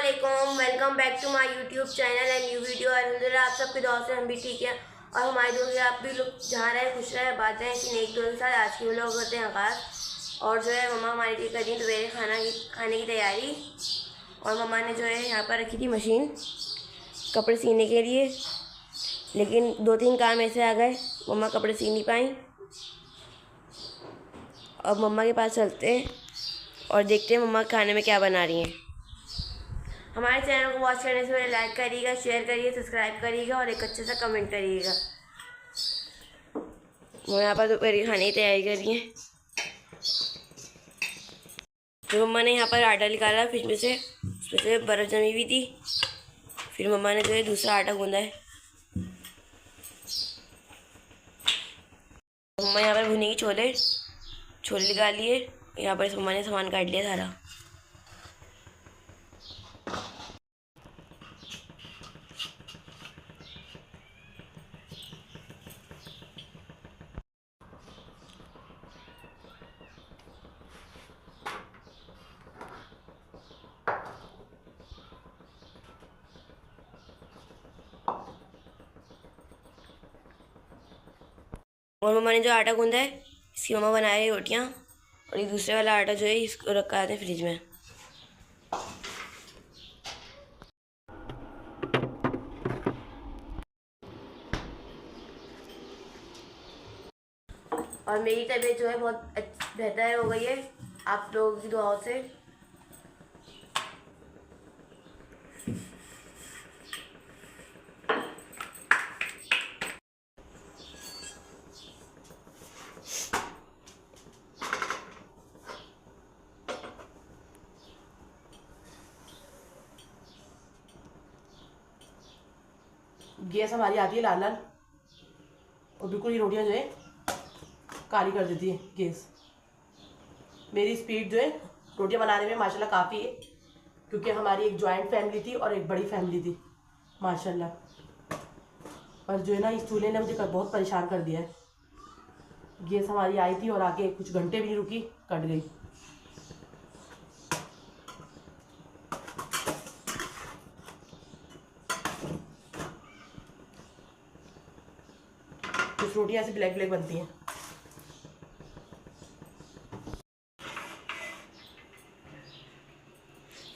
अस्सलामुअलैकुम, welcome back to my YouTube channel and new video. अल्हम्दुलिल्लाह आप सबकी दुआ से हम भी ठीक हैं और हमारे दोस्त आप भी लोग जहाँ रहे खुश रहे बात हैं कि नेक दोस्त के साथ। आज की लोग करते हैं आगाज़ और जो है मम्मा हमारी लिए कर रही दोपहर खाने की तैयारी। और मम्मा ने जो है यहाँ पर रखी थी मशीन कपड़े सीने के लिए, लेकिन 2-3 काम ऐसे आ गए मम्मा कपड़े सी नहीं पाई। अब मम्मा के पास चलते हैं और देखते हैं मम्मा खाने में क्या बना रही हैं। हमारे चैनल को वॉच करने से पहले लाइक करिएगा, शेयर करिए, सब्सक्राइब करिएगा और एक अच्छे सा कमेंट करिएगा। वो यहाँ पर दोपहर की खाने की तैयारी कर रही हैं। तो मम्मा ने यहाँ पर आटा निकाला फ्रिज में से, उसमें से बर्फ़ जमी हुई थी। फिर मम्मा ने जो है दूसरा आटा गूंदा है। मम्मा यहाँ पर भुनी की छोले निकाल लिए। यहाँ पर मम्मा ने सामान काट लिया सारा। और मम्मा ने जो आटा गूंदा है इसकी मम्मा बना रही रोटियाँ, और ये दूसरे वाला आटा जो है इसको रखा है फ्रिज में। और मेरी तबीयत जो है बहुत बेहतर हो गई है आप लोगों की दुआओं से। गैस हमारी आती है लाल लाल और बिल्कुल ये रोटियां जो है काली कर देती है गैस। मेरी स्पीड जो है रोटियां बनाने में माशाल्लाह काफ़ी है, क्योंकि हमारी एक जॉइंट फैमिली थी और एक बड़ी फैमिली थी माशाल्लाह। पर जो है ना इस चूल्हे ने मुझे बहुत परेशान कर दिया है। गैस हमारी आई थी और आके कुछ घंटे भी नहीं रुकी, कट गई। कुछ रोटियां ऐसे ब्लैक ब्लैक बनती हैं।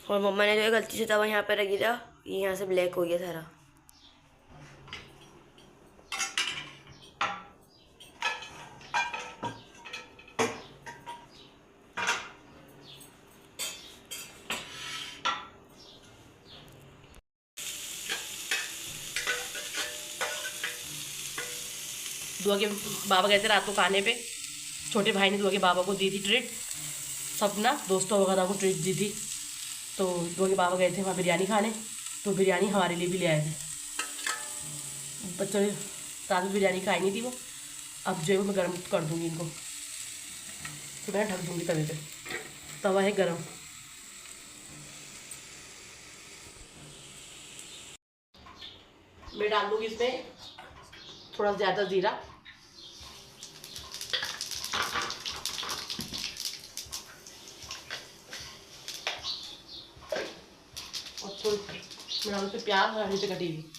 और मम्मा ने जो है गलती से तवा यहाँ पर रख दिया, ये यहाँ से ब्लैक हो गया सारा। दुआ के बाबा गए थे रात को खाने पे। छोटे भाई ने दुआ के बाबा को दी थी ट्रीट, सब ना दोस्तों वगैरह को ट्रीट दी थी। तो दुआ के बाबा गए थे वहाँ बिरयानी खाने, तो बिरयानी हमारे लिए भी ले आए थे। बच्चों ने रात में बिरयानी खाई नहीं थी वो, अब जो है मैं गर्म कर दूँगी इनको। तो मैं ढक दूँगी तवे पे, तवा है गर्म। मैं डाल दूँगी इसमें थोड़ा ज़्यादा ज़ीरा, और थोड़ी मैं डालूँ पे प्याज और हरी से कटी हुई।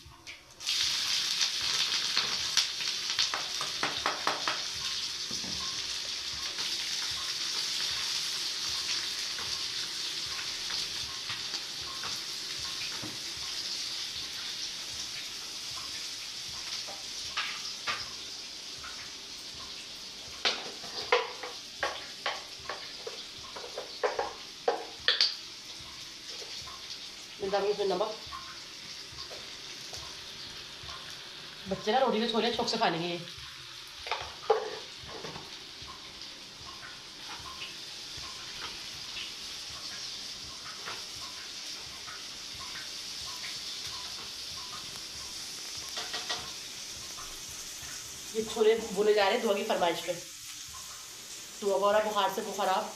मैं डालूँगी इसमें नमक। बच्चे ना रोटी के छोले शौक से खा लेंगे ये। ये छोले भुने जा रहे हैं दुआ की फरमाइश पे। दुआ हो रहा है बुखार से खराब।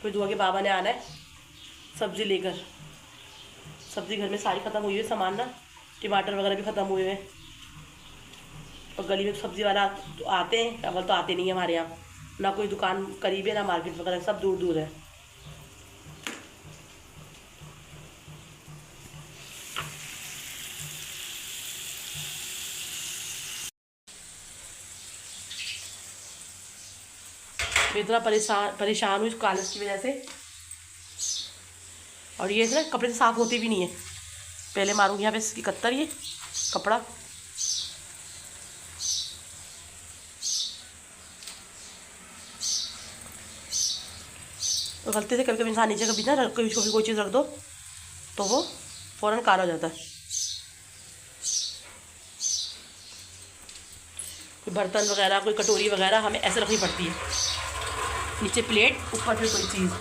फिर दुआ के बाबा ने आना है सब्ज़ी लेकर। सब्ज़ी घर में सारी ख़त्म हुई है, सामान ना, टमाटर वगैरह भी ख़त्म हुए हैं। और गली में सब्ज़ी वाला तो आते हैं, अव्वल तो आते नहीं है हमारे यहाँ, ना कोई दुकान करीब है ना मार्केट वगैरह, सब दूर दूर है। मैं इतना परेशान हूँ इस कालस की वजह से। और ये ना कपड़े से साफ़ होती भी नहीं है। पहले मारूंगी यहाँ पे इसकी कत्तर, ये कपड़ा। तो गलती से कभी कभी इंसान नीचे कभी ना कोई चीज़ रख दो तो वो फ़ौरन काला हो जाता है। कोई बर्तन वगैरह, कोई कटोरी वगैरह हमें ऐसे रखनी पड़ती है, नीचे प्लेट, ऊपर फिर कोई चीज़।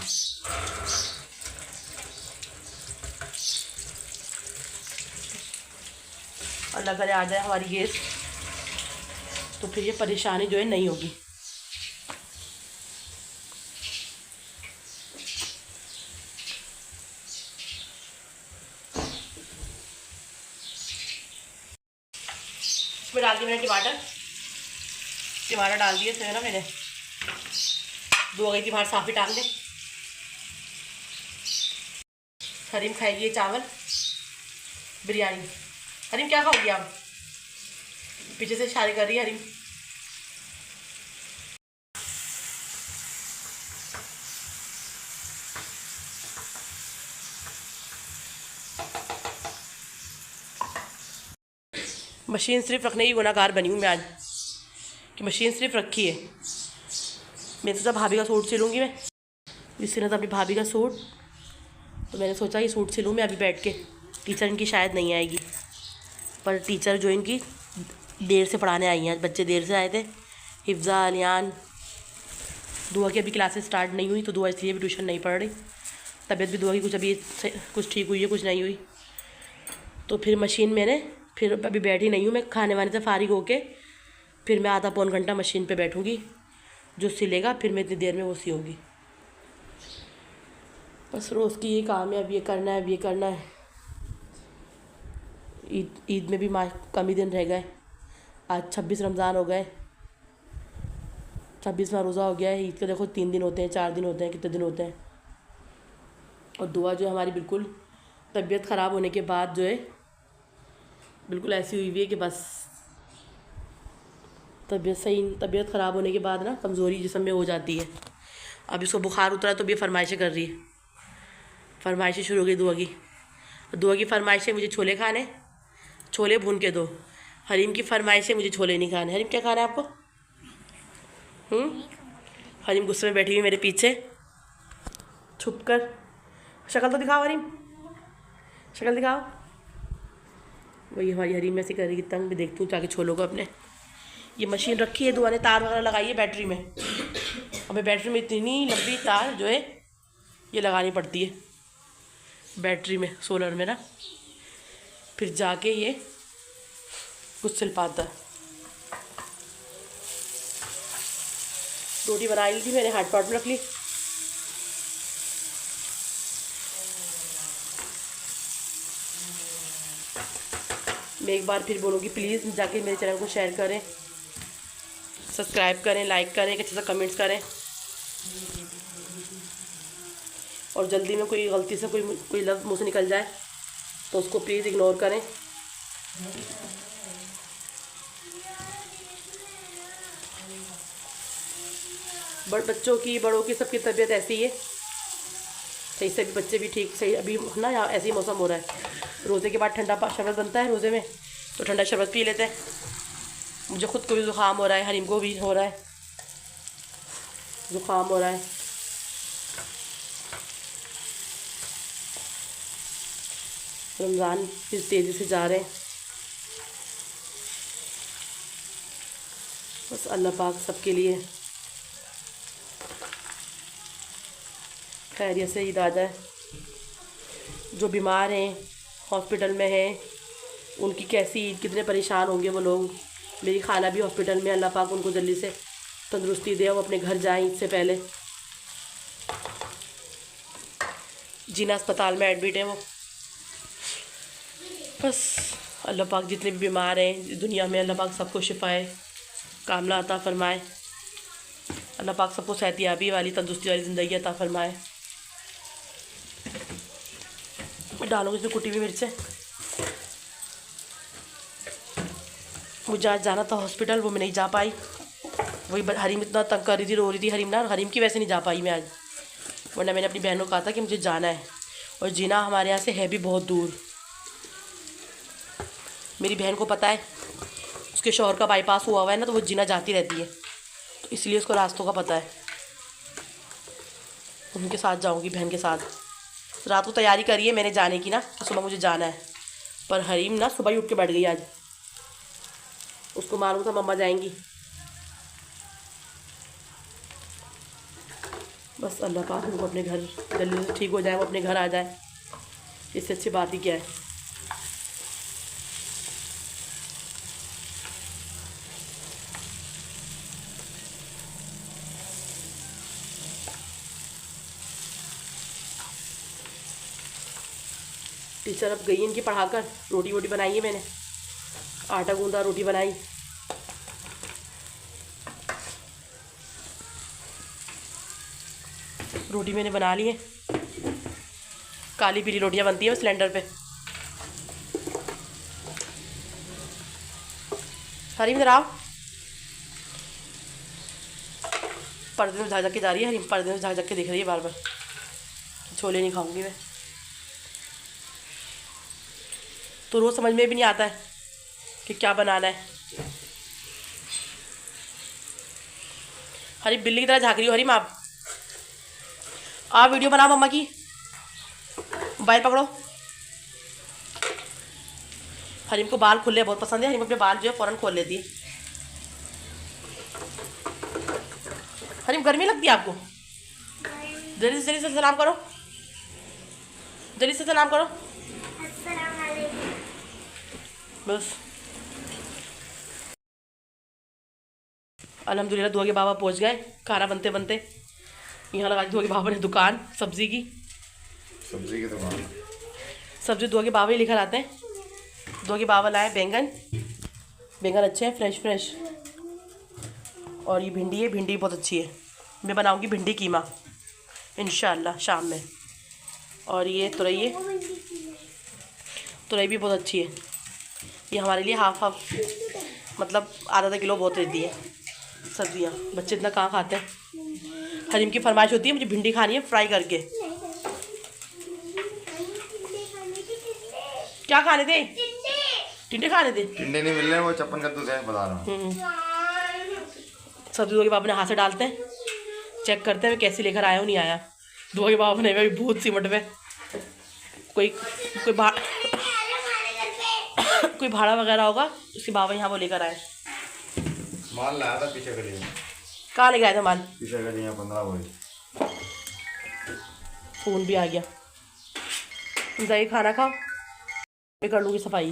अल्लाह करे आ जाए हमारी गैस, तो फिर ये परेशानी जो है नहीं होगी। इसमें डाल दिया मैंने टमाटर डाल दिए थे ना मैंने, 2 हो गई थी, बाहर साफ़ी डाल दें। हरीम खाएगी चावल बिरयानी। हरीम क्या खाओगी आप? पीछे से इशारे कर रही है हरीम। मशीन सिर्फ रखने की गुनाहगार बनी हूँ मैं आज, कि मशीन सिर्फ रखी है। मैं सोचा भाभी का सूट सिलूँगी मैं, जिससे ना तो अपनी भाभी का सूट, तो मैंने सोचा ये सूट सिलूँ मैं अभी बैठ के। टीचर इनकी शायद नहीं आएगी, पर टीचर जो इनकी देर से पढ़ाने आई हैं, आज बच्चे देर से आए थे। हिफ्ज़ा, अलियान, दुआ की अभी क्लासेस स्टार्ट नहीं हुई, तो दुआ इसलिए भी ट्यूशन नहीं पढ़ रही। तबीयत भी दुआ की कुछ ठीक हुई है, कुछ नहीं हुई। तो फिर मशीन मैंने, फिर अभी बैठी नहीं हूँ मैं, खाने वाने से फारिग होके फिर मैं आधा पौन घंटा मशीन पे बैठूँगी। जो सिलेगा फिर मैं इतनी देर में वो सिलूँगी। बस रोज़ की ये काम है, अब ये करना है, अब ये करना है। ईद में भी कम ही दिन रह गए। आज 26 रमज़ान हो गए, 26वां रोज़ा हो गया है। ईद के देखो 3 दिन होते हैं, 4 दिन होते हैं, कितने दिन होते हैं। और दुआ जो हमारी बिल्कुल तबीयत ख़राब होने के बाद जो है बिल्कुल ऐसी हुई है कि बस तबीयत ख़राब होने के बाद ना कमज़ोरी जिस्म में हो जाती है। अब इसको बुखार उतरा तो भी फरमाइशें कर रही है, फरमाइशें शुरू हो गई दुआ की फरमाइशें, मुझे छोले खाने, छोले भून के दो। हरीम की फरमाइश है मुझे छोले नहीं खाने। हरीम क्या खाना है आपको? हरीम गुस्से में बैठी हुई मेरे पीछे छुप कर। शक्ल तो दिखाओ हरीम, शक्ल दिखाओ। वही हमारी हरीम ऐसी करेगी तंग। भी देखती हूँ जाके छोलों को अपने। ये मशीन रखी है, दुआ ने तार वगैरह लगाई है बैटरी में। हमें बैटरी में इतनी लंबी तार जो है ये लगानी पड़ती है बैटरी में, सोलर में ना, फिर जाके ये कुछ सिल पाता है। रोटी बना ली थी मैंने, हॉट पॉट में रख ली। मैं एक बार फिर बोलूँगी, प्लीज़ जाके मेरे चैनल को शेयर करें, सब्सक्राइब करें, लाइक करें, एक अच्छे से कमेंट्स करें। और जल्दी में कोई गलती से कोई लफ्ज़ मुँह से निकल जाए तो उसको प्लीज़ इग्नोर करें। बच्चों की, बड़ों की, सबकी तबीयत ऐसी है। सही से भी बच्चे भी ठीक सही, अभी ना यहाँ ऐसे ही मौसम हो रहा है। रोज़े के बाद ठंडा शरबत बनता है रोज़े में, तो ठंडा शरबत पी लेते हैं। मुझे खुद को भी ज़ुकाम हो रहा है, हरीम को भी हो रहा है, ज़ुकाम हो रहा है। रमज़ान फिर तेज़ी से जा रहे हैं। बस अल्लाह पाक सबके लिए खैरियत से ईद आ जाए। जो बीमार हैं, हॉस्पिटल में हैं, उनकी कैसी ईद, कितने परेशान होंगे वो लोग। मेरी खाला भी हॉस्पिटल में, अल्लाह पाक उनको जल्दी से तंदुरुस्ती दे, वो अपने घर जाएं ईद से पहले। जीना अस्पताल में एडमिट है वो। बस अल्लाह पाक जितने भी बीमार हैं दुनिया में, अल्लाह पाक सबको शिफाए कामला अता फरमाए। अल्लाह पाक सबको सेहतियाबी वाली तंदुरुस्ती वाली ज़िंदगी अता फरमाए। मैं डालूँगी इसमें कुटी हुई मिर्चें। मुझे आज जाना था हॉस्पिटल, वो मैं नहीं जा पाई। वही हरीम इतना तंग कर रही थी, रो रही थी हरीम ना, हरीम की वैसे नहीं जा पाई मैं आज, वरना मैंने अपनी बहनों को कहा था कि मुझे जाना है। और जीना हमारे यहाँ से है भी बहुत दूर। मेरी बहन को पता है, उसके शौहर का बाईपास हुआ है ना, तो वो जीना जाती रहती है, तो इसलिए उसको रास्तों का पता है। उनके साथ जाऊंगी, बहन के साथ। रात को तैयारी करी है मैंने जाने की ना, तो सुबह मुझे जाना है। पर हरीम ना सुबह ही उठ के बैठ गई आज, उसको मालूम था मम्मा जाएंगी। बस अल्लाह पाक उनको अपने घर जल्दी से ठीक हो जाए, वो अपने घर आ जाए, इससे अच्छी बात ही क्या है। टीचर अब गई इनकी पढ़ाकर, रोटी वोटी बनाई है मैंने, आटा गूंदा, रोटी बनाई। रोटी मैंने बना ली है, काली पीली रोटियां बनती है सिलेंडर पे। हरीम इधर आओ। पर्दे में झाँक के जा रही है हरीम, पर्दे में झाँक के दिख रही है बार बार। छोले नहीं खाऊंगी मैं, तो रोज़ समझ में भी नहीं आता है कि क्या बनाना है। हरीम बिल्ली की तरह झाँक रही हो हरीम। आप वीडियो बनाओ मम्मा की, मोबाइल पकड़ो। हरीम को बाल खुले बहुत पसंद है, हरीम अपने बाल जो है फ़ौरन खोल लेती है। हरीम गर्मी लगती है आपको? जल्दी से सलाम करो, जल्दी से सलाम करो। बस अल्हम्दुलिल्लाह दुआ के बाबा पहुंच गए, खाना बनते बनते। यहाँ लगा दी दुआ के बाबा ने दुकान सब्जी की, सब्जी की दुकान। सब्जी दुआ के बाबा ही लेकर आते हैं। दुआ के बाबा लाए बैंगन, बैंगन अच्छे हैं फ्रेश फ्रेश। और ये भिंडी है, भिंडी बहुत अच्छी है, मैं बनाऊंगी भिंडी कीमा इंशाल्लाह शाम में। और ये तुरई है, तुरई भी बहुत अच्छी है। ये हमारे लिए हाफ मतलब आधा किलो बहुत रहती है सब्जियाँ, बच्चे इतना कहाँ खाते हैं। हरीम की फरमाइश होती है मुझे भिंडी खानी है फ्राई करके। क्या खाने थे? टिंडे खाने थे। टिंडे नहीं मिल रहे, वो चप्पन कद्दू से बता रहा हूँ। सब्जी दुआ के बाबा ने हाथ से डालते हैं, चेक करते हैं मैं कैसे लेकर आया हूँ नहीं आया। दुआ के बाबा ने भी भूत सिमट में कोई कोई भाड़ा वगैरह होगा, उसके बाबा यहाँ वो लेकर आए। माल लाया था पीछे गली में। कहाँ ले गए थे माल? पीछे गली में 15 बजे। फ़ोन भी आ गया। तुम जाइए खाना खाओ, मैं कर लूँगी सफाई।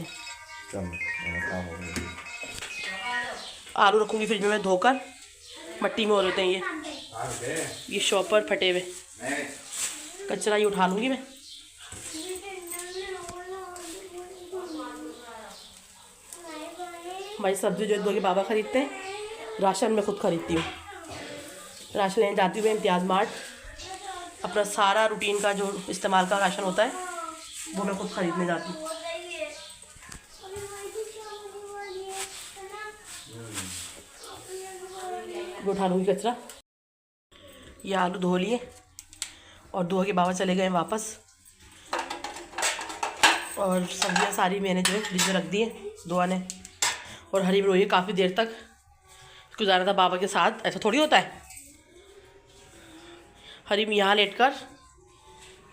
चल काम हो गया। आलू रखूँगी फ्रिज में मैं धोकर, मट्टी में हो रहे हैं ये शॉपर फटे हुए, कचरा ये उठा लूँगी मैं। हमारी सब्ज़ी जो है दुआ के बाबा ख़रीदते हैं, राशन मैं खुद ख़रीदती हूँ। राशन लेने जाती हूँ मैं इम्तियाज़ मार्ट, अपना सारा रूटीन का जो इस्तेमाल का राशन होता है वो मैं खुद ख़रीदने जाती हूँ। वो उठा लूँगी कचरा। ये आलू धो लिए और दुआ के बाबा चले गए वापस। और सब्जियाँ सारी मैंने जो है फ्रिज में रख दी है दुआ ने। और हरीम रोई काफ़ी देर तक, उसको जाना था बाबा के साथ, ऐसा थोड़ी होता है। हरीम यहाँ लेटकर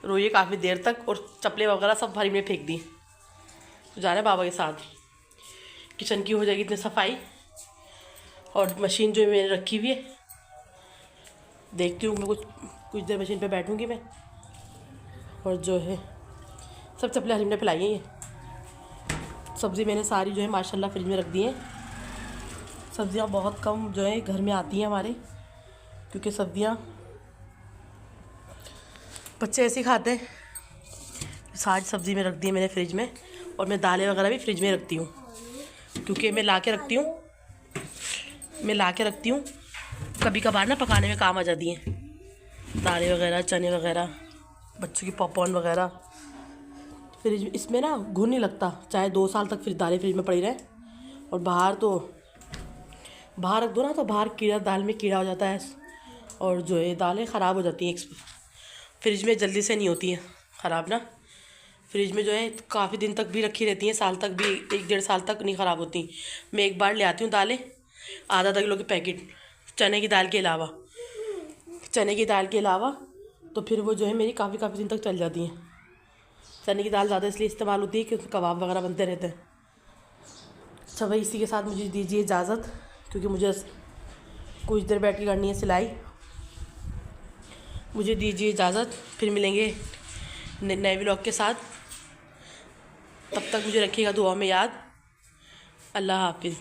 रोई काफ़ी देर तक, और चप्पलें वगैरह सब हरीम ने फेंक दी, तो जाना है बाबा के साथ। किचन की हो जाएगी इतनी सफाई, और मशीन जो मैंने रखी हुई है देखती हूँ मैं, कुछ देर मशीन पे बैठूँगी मैं। और जो है सब चप्पलें हरीम ने फैलाई हैं। ये सब्ज़ी मैंने सारी जो है माशाल्लाह फ्रिज में रख दी है। सब्ज़ियाँ बहुत कम जो है घर में आती हैं हमारे, क्योंकि सब्ज़ियाँ बच्चे ऐसे ही खाते हैं, सारी सब्ज़ी में रख दी है मैंने फ्रिज में, और मैं दालें वगैरह भी फ्रिज में रखती हूँ, क्योंकि मैं ला के रखती हूँ कभी कभार ना पकाने में काम आ जाती हैं दालें वगैरह, चने वगैरह, बच्चों की पॉपकॉर्न वगैरह। फ्रिज इसमें ना घुन नहीं लगता, चाहे 2 साल तक फिर दालें फ्रिज में पड़ी रहें। और बाहर रख दो ना तो बाहर दाल में कीड़ा हो जाता है, और जो है दालें ख़राब हो जाती हैं। फ्रिज में जल्दी से नहीं होती हैं ख़राब ना, फ्रिज में जो है काफ़ी दिन तक भी रखी रहती हैं, साल तक भी, 1-1.5 साल तक नहीं ख़राब होती। मैं एक बार ले आती हूँ दालें, आधा किलो के पैकेट चने की दाल के अलावा, तो फिर वो जो है मेरी काफ़ी दिन तक चल जाती हैं। चने की दाल ज़्यादा इसलिए इस्तेमाल होती है कि उसमें कबाब वगैरह बनते रहते हैं। अच्छा भाई, इसी के साथ मुझे दीजिए इजाज़त, क्योंकि मुझे कुछ देर बैठ के करनी है सिलाई। मुझे दीजिए इजाज़त, फिर मिलेंगे नए व्लॉग के साथ। तब तक मुझे रखिएगा दुआ में याद। अल्लाह हाफिज़।